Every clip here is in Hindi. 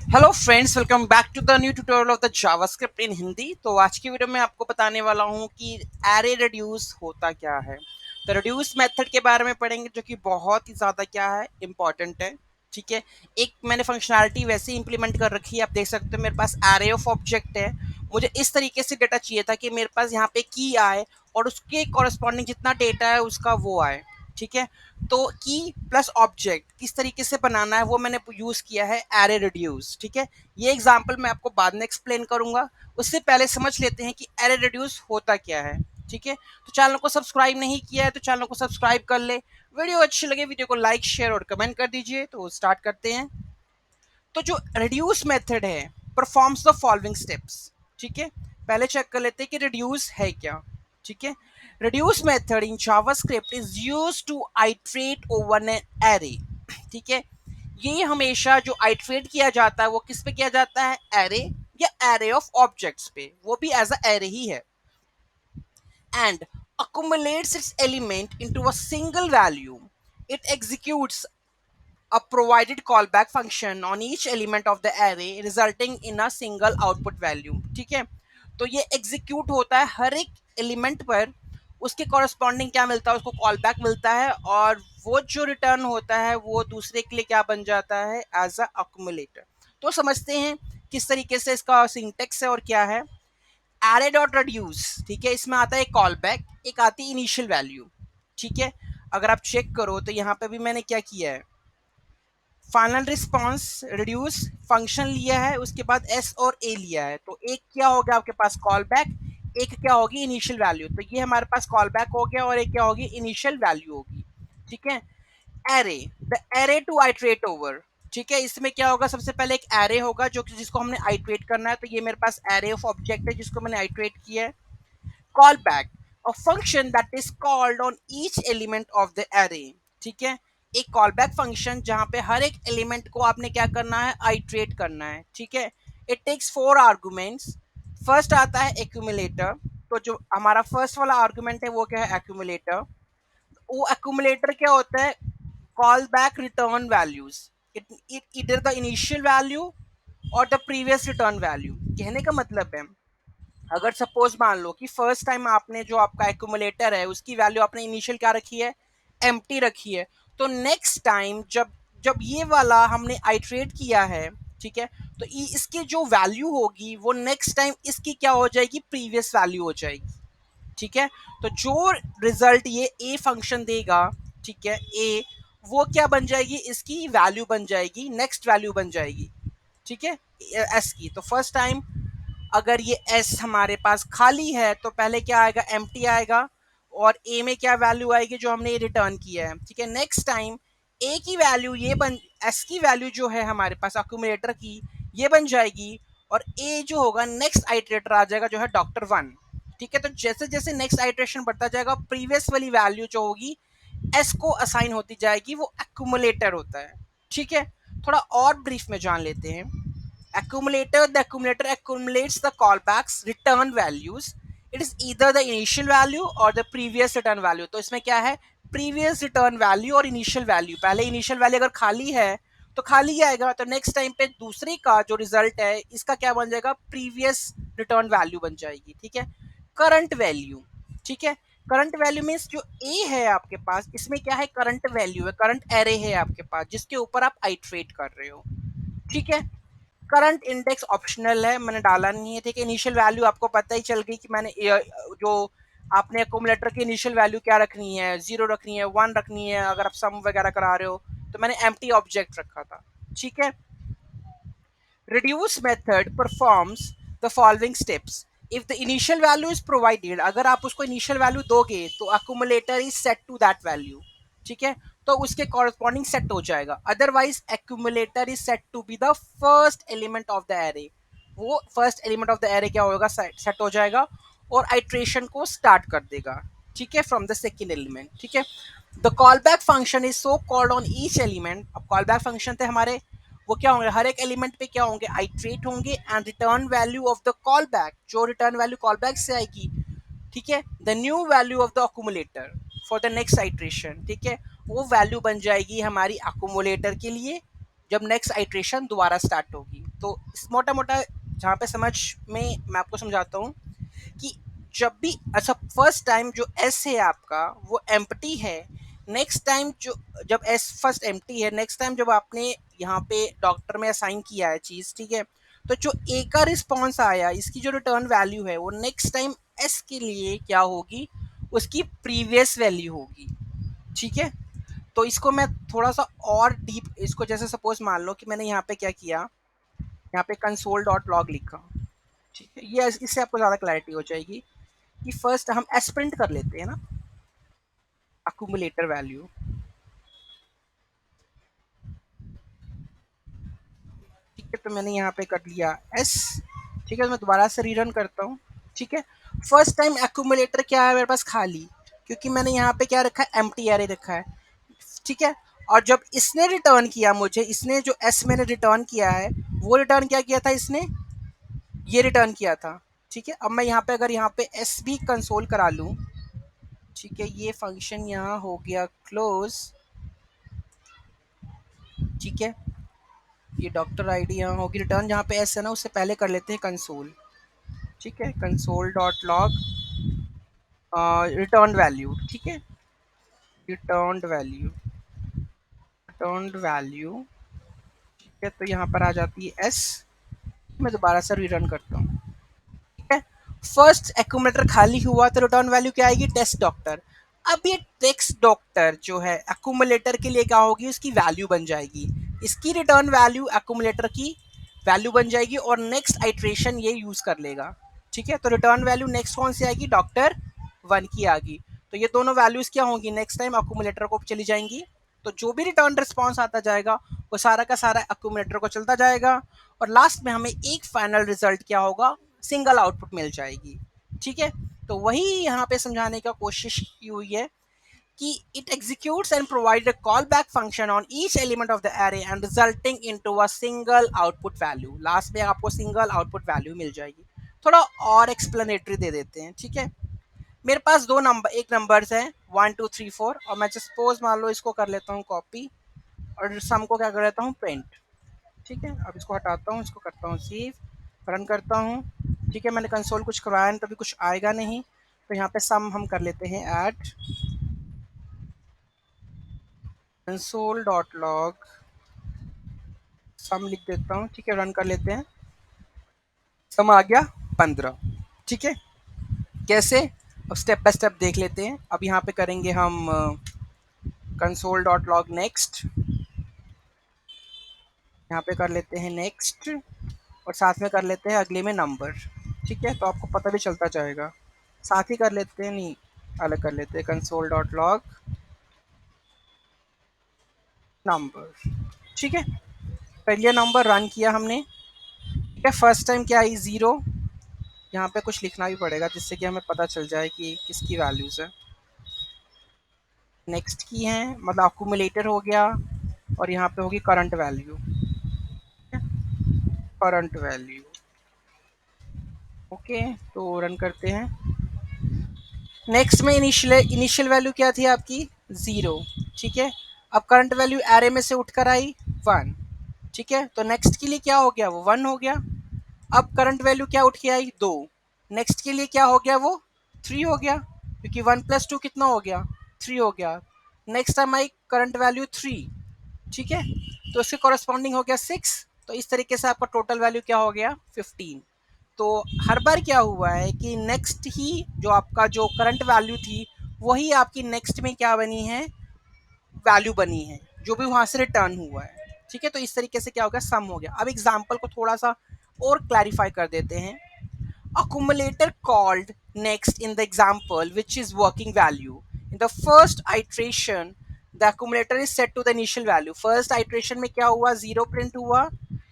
Hello friends, welcome back to the new tutorial of the JavaScript in Hindi. तो आज की वीडियो में आपको बताने वाला हूं कि एरे रिड्यूस होता क्या है। तो रिड्यूस मेथड के बारे में पढ़ेंगे, जो कि बहुत ही ज़्यादा क्या है, इम्पॉर्टेंट है। ठीक है, एक मैंने फंक्शनैलिटी वैसे ही इंप्लीमेंट कर रखी है। आप देख सकते हो मेरे पास एरे ऑफ ऑब्जेक्ट है। मुझे इस तरीके से डेटा चाहिए था कि मेरे पास यहाँ पे की आए और उसके कॉरस्पॉन्डिंग जितना डेटा है उसका वो आए। ठीक है, तो की प्लस ऑब्जेक्ट किस तरीके से बनाना है वो मैंने यूज किया है एरे रिड्यूस। ठीक है, ये एग्जांपल मैं आपको बाद में एक्सप्लेन करूंगा। उससे पहले समझ लेते हैं कि एरे रिड्यूस होता क्या है। ठीक है, तो चैनल को सब्सक्राइब नहीं किया है तो चैनल को सब्सक्राइब कर ले। वीडियो अच्छी लगे वीडियो को लाइक शेयर और कमेंट कर दीजिए। तो स्टार्ट करते हैं। तो जो रिड्यूस मेथड है परफॉर्म्स द फॉलोइंग स्टेप्स। ठीक है, पहले चेक कर लेते हैं कि रिड्यूस है क्या। ठीक है, reduce method in JavaScript is used to iterate over an array. ठीक है, ये हमेशा जो आइट्रेट किया जाता है वो किस पे किया जाता है, एरे या एरे ऑफ ऑब्जेक्ट्स पे, वो भी एज अ एरे ही है। And accumulates its element into a single value. It executes a provided callback function on each element of the array resulting in a single output value। ठीक है, तो ये एग्जीक्यूट होता है हर एक एलिमेंट पर, उसके कॉरस्पॉन्डिंग क्या मिलता है, उसको कॉल बैक मिलता है और वो जो रिटर्न होता है वो दूसरे के लिए क्या बन जाता है, एज अ अक्यूमुलेटर। तो समझते हैं किस तरीके से इसका सिंटेक्स है और क्या है। एरे डॉट रिड्यूस, ठीक है, इसमें आता है कॉल बैक, एक आती है इनिशियल वैल्यू। ठीक है, अगर आप चेक करो तो यहाँ पे भी मैंने क्या किया है, फाइनल रिस्पॉन्स रिड्यूस फंक्शन लिया है, उसके बाद एस और ए लिया है। तो एक क्या हो गया आपके पास, कॉल बैक, एक क्या होगी, इनिशियल वैल्यू। तो ये हमारे पास कॉल बैक हो गया और एक क्या होगी, इनिशियल वैल्यू होगी। ठीक है, array, the array to iterate over. ठीक है, इसमें क्या होगा, सबसे पहले एक एरे होगा जो कि जिसको हमने आइट्रेट करना है। तो ये मेरे पास एरे ऑफ ऑब्जेक्ट है जिसको मैंने आइट्रेट किया है। Call back, a function that is called on each element of the array. ठीक है, एक कॉल बैक फंक्शन जहां पे हर एक एलिमेंट को आपने क्या करना है, आइट्रेट करना है। ठीक है, इट टेक्स 4 आर्गुमेंट्स। फर्स्ट आता है एक्यूमुलेटर। तो जो हमारा फर्स्ट वाला आर्गुमेंट है वो क्या है, एक्यूमुलेटर। वो एक्यूमुलेटर क्या होता है, कॉल बैक रिटर्न वैल्यूज, इधर द इनिशियल वैल्यू और द प्रीवियस रिटर्न वैल्यू। कहने का मतलब है, अगर सपोज मान लो कि फर्स्ट टाइम आपने जो आपका एक्यूमुलेटर है उसकी वैल्यू आपने इनिशियल क्या रखी है, एम्प्टी रखी है। तो नेक्स्ट टाइम जब जब ये वाला हमने आइट्रेट किया है, ठीक है, तो इसकी जो वैल्यू होगी वो नेक्स्ट टाइम इसकी क्या हो जाएगी, प्रीवियस वैल्यू हो जाएगी। ठीक है, तो जो रिजल्ट ये ए फंक्शन देगा, ठीक है, ए, वो क्या बन जाएगी, इसकी वैल्यू बन जाएगी, नेक्स्ट वैल्यू बन जाएगी। ठीक है, एस की। तो फर्स्ट टाइम अगर ये एस हमारे पास खाली है तो पहले क्या आएगा, एम्प्टी आएगा और ए में क्या वैल्यू आएगी, जो हमने रिटर्न किया है। ठीक है, नेक्स्ट टाइम ए की वैल्यू ये बन, एस की वैल्यू जो है हमारे पास अक्यूमुलेटर की, ये बन जाएगी और ए जो होगा नेक्स्ट आइटरेटर आ जाएगा जो है डॉक्टर वन। ठीक है, तो जैसे जैसे नेक्स्ट आइटरेशन बढ़ता जाएगा प्रीवियस वाली वैल्यू जो होगी एस को असाइन होती जाएगी, वो एक्यूमुलेटर होता है। ठीक है, थोड़ा और ब्रीफ में जान लेते हैं। accumulator, the accumulator accumulates the callbacks return values. It is either the initial value or the previous return value. तो इसमें क्या है, previous return value और initial value। पहले initial value अगर खाली है तो खाली ही आएगा, तो नेक्स्ट टाइम पे दूसरे का जो रिजल्ट है इसका क्या बन जाएगा, प्रीवियस रिटर्न वैल्यू बन जाएगी। ठीक है, करंट वैल्यू। ठीक है, करंट वैल्यू मीन्स जो ए है आपके पास, इसमें क्या है, करंट वैल्यू है, करंट एरे है आपके पास जिसके ऊपर आप आइट्रेट कर रहे हो। ठीक है, करंट इंडेक्स ऑप्शनल है, मैंने डाला नहीं है। ठीक है, इनिशियल वैल्यू आपको पता ही चल गई कि मैंने जो आपने एक्यूमुलेटर की इनिशियल वैल्यू क्या रखनी है, 0 रखनी है, 1 रखनी है। अगर आप सम वगैरह करा रहे हो तो मैंने एम्प्टी ऑब्जेक्ट रखा था। ठीक है, reduce method performs the following steps. If the initial value is provided, अगर आप उसको initial value दोगे तो accumulator is set to that value। ठीक है, तो उसके corresponding set हो जाएगा। otherwise accumulator is set to be the first element of the array। वो first element of the array क्या होगा, set हो जाएगा और iteration को start कर देगा। ठीक है, from the second element। ठीक है, the callback function is so called on each element। अब callback function थे हमारे, वो क्या होंगे, हर एक एलिमेंट पे क्या होंगे, आइट्रेट होंगे and return value of the call back, जो रिटर्न वैल्यू कॉल बैक से आएगी, ठीक है, the new value of the accumulator for the next iteration. ठीक है, वो वैल्यू बन जाएगी हमारी अक्यूमुलेटर के लिए जब नेक्स्ट आइट्रेशन दोबारा स्टार्ट होगी। तो मोटा मोटा जहाँ पे समझ में मैं आपको समझाता हूँ कि जब भी अच्छा फर्स्ट टाइम जो एस है आपका वो एम्प्टी है, नेक्स्ट टाइम जो जब एस फर्स्ट एम्प्टी है, नेक्स्ट टाइम जब आपने यहाँ पे डॉक्टर में असाइन किया है चीज़, ठीक है, तो जो ए का रिस्पॉन्स आया इसकी जो रिटर्न वैल्यू है वो नेक्स्ट टाइम एस के लिए क्या होगी, उसकी प्रीवियस वैल्यू होगी। ठीक है, तो इसको मैं थोड़ा सा और डीप, इसको जैसे सपोज मान लो कि मैंने यहाँ पे क्या किया, यहाँ पे कंसोल डॉट लॉग लिखा। ठीक है, ये इससे आपको ज़्यादा क्लैरिटी हो जाएगी कि फर्स्ट हम एस्प्रिंट कर लेते हैं ना, अक्यूमुलेटर वैल्यू। ठीक है, तो मैंने यहाँ पे कर लिया एस। ठीक है, तो मैं दोबारा से रीरन करता हूँ। ठीक है, फर्स्ट टाइम अक्यूमुलेटर क्या है मेरे पास, खाली, क्योंकि मैंने यहाँ पे क्या रखा है, एम्प्टी एरे रखा है। ठीक है, और जब इसने रिटर्न किया मुझे, इसने जो एस मैंने रिटर्न किया है वो रिटर्न क्या किया था इसने, ये रिटर्न किया था। ठीक है, अब मैं यहाँ पे अगर यहाँ पे एस भी कंसोल करा लूँ, ठीक है, ये फंक्शन यहाँ हो गया क्लोज। ठीक है, ये डॉक्टर आईडी यहाँ होगी, रिटर्न जहाँ पे एस है ना उससे पहले कर लेते हैं कंसोल। ठीक है, console dot log return value. ठीक है, रिटर्न वैल्यू, रिटर्न वैल्यू। ठीक है, तो यहाँ पर आ जाती है एस। मैं दोबारा से रीरन करता हूँ। ठीक है, फर्स्ट एक्यूमुलेटर खाली हुआ तो रिटर्न वैल्यू क्या आएगी, टेस्ट डॉक्टर। अब ये टेक्स्ट डॉक्टर जो है एक्यूमुलेटर के लिए क्या होगी, उसकी वैल्यू बन जाएगी, इसकी रिटर्न वैल्यू एक्यूमुलेटर की वैल्यू बन जाएगी और नेक्स्ट आइट्रेशन ये यूज कर लेगा। ठीक है, तो रिटर्न वैल्यू नेक्स्ट कौन सी आएगी, डॉक्टर वन की आ गई। तो ये दोनों वैल्यूज क्या होंगी, नेक्स्ट टाइम अक्यूमुलेटर को चली जाएंगी। तो जो भी रिटर्न रिस्पॉन्स आता जाएगा वो सारा का सारा अक्यूमुलेटर को चलता जाएगा और लास्ट में हमें एक फाइनल रिजल्ट क्या होगा, सिंगल आउटपुट मिल जाएगी। ठीक है, तो वही यहाँ पे समझाने का कोशिश की हुई है कि it executes and provides a callback function on each element of the array and resulting into a single output value। Last में आपको सिंगल आउटपुट वैल्यू मिल जाएगी। थोड़ा और एक्सप्लेनेटरी दे देते हैं। ठीक है, मेरे पास दो नंबर, एक नंबर्स है 1 2 3 4 और मैं सपोज मान लो इसको कर लेता हूँ कॉपी और सम को क्या कर लेता हूँ प्रिंट। ठीक है, अब इसको हटाता हूँ, इसको करता हूँ सेव, रन करता हूँ। ठीक है, मैंने कंसोल कुछ करवाया नहीं, तभी कुछ आएगा नहीं, तो यहाँ पे सम हम कर लेते हैं ऐड कंसोल डॉट लॉग सम लिख देता हूँ। ठीक है, रन कर लेते हैं, सम आ गया 15। ठीक है, कैसे, अब स्टेप बाय स्टेप देख लेते हैं। अब यहाँ पे करेंगे हम कंसोल डॉट लॉग नेक्स्ट, यहाँ पे कर लेते हैं नेक्स्ट और साथ में कर लेते हैं अगले में नंबर। ठीक है, तो आपको पता भी चलता जाएगा, साथ ही कर लेते हैं, नहीं अलग कर लेते हैं, कंसोल डॉट लॉग नंबर। ठीक है, पहले नंबर रन किया हमने। ठीक है, फर्स्ट टाइम क्या आई, ज़ीरो। यहाँ पे कुछ लिखना भी पड़ेगा जिससे कि हमें पता चल जाए कि किसकी वैल्यूज़ है। नेक्स्ट की है, मतलब अक्यूमुलेटर हो गया और यहाँ पे होगी current value. Current value, okay, तो रन करते हैं। नेक्स्ट में इनिशियल इनिशियल वैल्यू क्या थी आपकी, ज़ीरो। ठीक है, अब करंट वैल्यू एरे में से उठकर आई 1। ठीक है, तो नेक्स्ट के लिए क्या हो गया, वो 1 हो गया। अब करंट वैल्यू क्या उठ के आई, 2। नेक्स्ट के लिए क्या हो गया, वो 3 हो गया, क्योंकि 1 + 2 कितना हो गया, 3 हो गया। Next time I current value 3। ठीक है, तो इसके कॉरेस्पॉन्डिंग हो गया 6। तो इस तरीके से आपका टोटल वैल्यू क्या हो गया, 15। तो हर बार क्या हुआ है कि नेक्स्ट ही जो आपका जो करंट वैल्यू थी वही आपकी नेक्स्ट में क्या बनी है, वैल्यू बनी है, जो भी वहां से रिटर्न हुआ है। ठीक है, तो इस तरीके से क्या हो गया, सम हो गया। अब एग्जाम्पल को थोड़ा सा और क्लैरिफाई कर देते हैं। accumulator called next in the example which is working value in the first iteration, the accumulator is set to the initial value। first iteration में क्या हुआ, जीरो प्रिंट हुआ,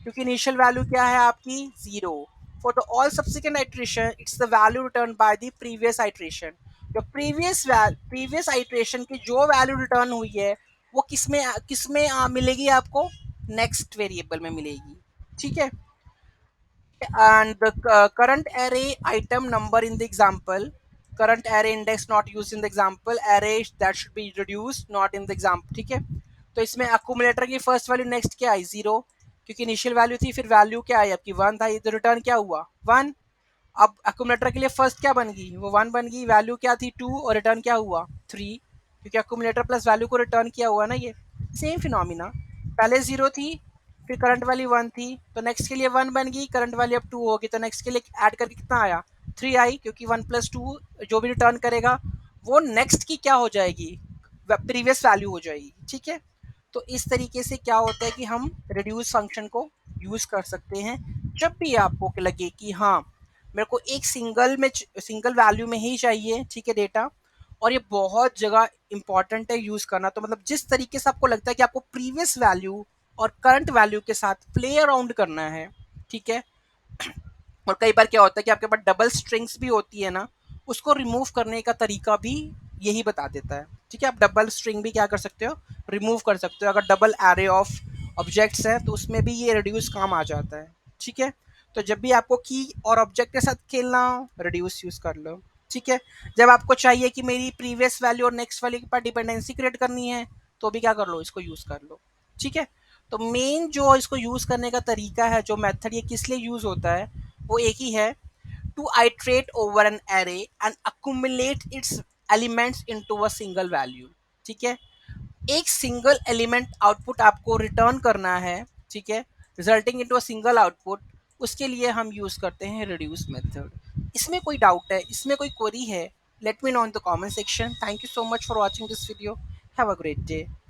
क्योंकि initial value क्या है आपकी, zero. for the all subsequent iteration it's the value returned by the previous iteration। जो previous iteration की जो value return हुई है वो किसमें मिलेगी आपको, next variable में मिलेगी। ठीक है, and the current array item number in the example, current array index not used in the example, array that should be reduced not in the example। ठीक है, तो इसमें accumulator की फर्स्ट वैल्यू नेक्स्ट क्या आई, जीरो। क्योंकि इनिशियल वैल्यू थी, फिर वैल्यू क्या आई आपकी 1 था, तो रिटर्न क्या हुआ 1। अब अक्यूमुलेटर के लिए फर्स्ट क्या बन गई, वो 1 बन गई, वैल्यू क्या थी 2 और रिटर्न क्या हुआ 3, क्योंकि अक्यूमुलेटर प्लस वैल्यू को रिटर्न किया हुआ ना ये। सेम फिनोमिना, पहले 0 थी, फिर करंट वैल्यू 1 थी, तो नेक्स्ट के लिए 1 बन गई, करंट वैल्यू अब 2 होगी, तो नेक्स्ट के लिए ऐड करके कितना आया 3 आई, क्योंकि 1 प्लस 2 जो भी रिटर्न करेगा वो नेक्स्ट की क्या हो जाएगी, प्रीवियस वैल्यू हो जाएगी। ठीक है, तो इस तरीके से क्या होता है कि हम रिड्यूस फंक्शन को यूज कर सकते हैं जब भी आपको लगे कि हाँ मेरे को एक सिंगल वैल्यू में ही चाहिए, ठीक है, डेटा, और ये बहुत जगह इंपॉर्टेंट है यूज करना। तो मतलब जिस तरीके से आपको लगता है कि आपको प्रीवियस वैल्यू और करंट वैल्यू के साथ प्ले अराउंड करना है, ठीक है, और कई बार क्या होता है कि आपके पास डबल स्ट्रिंग्स भी होती है ना, उसको रिमूव करने का तरीका भी यही बता देता है। ठीक है, आप डबल स्ट्रिंग भी क्या कर सकते हो, रिमूव कर सकते हो। अगर डबल एरे ऑफ ऑब्जेक्ट्स है तो उसमें भी ये रिड्यूस काम आ जाता है। ठीक है, तो जब भी आपको की और ऑब्जेक्ट के साथ खेलना हो, रिड्यूस यूज कर लो। ठीक है, जब आपको चाहिए कि मेरी प्रीवियस वैल्यू और नेक्स्ट वैल्यू के पास डिपेंडेंसी क्रिएट करनी है, तो भी क्या कर लो, इसको यूज कर लो। ठीक है, तो मेन जो इसको यूज करने का तरीका है, जो मेथड ये किस लिए यूज होता है, वो एक ही है, to iterate over an array and accumulate its elements into a single value. ठीक है, एक सिंगल एलिमेंट आउटपुट आपको रिटर्न करना है, ठीक है, resulting into a single output, उसके लिए हम यूज करते हैं रिड्यूस मेथड। इसमें कोई डाउट है, इसमें कोई क्वेरी है, let me know in the comment section. Thank you so much for watching this video, have a great day.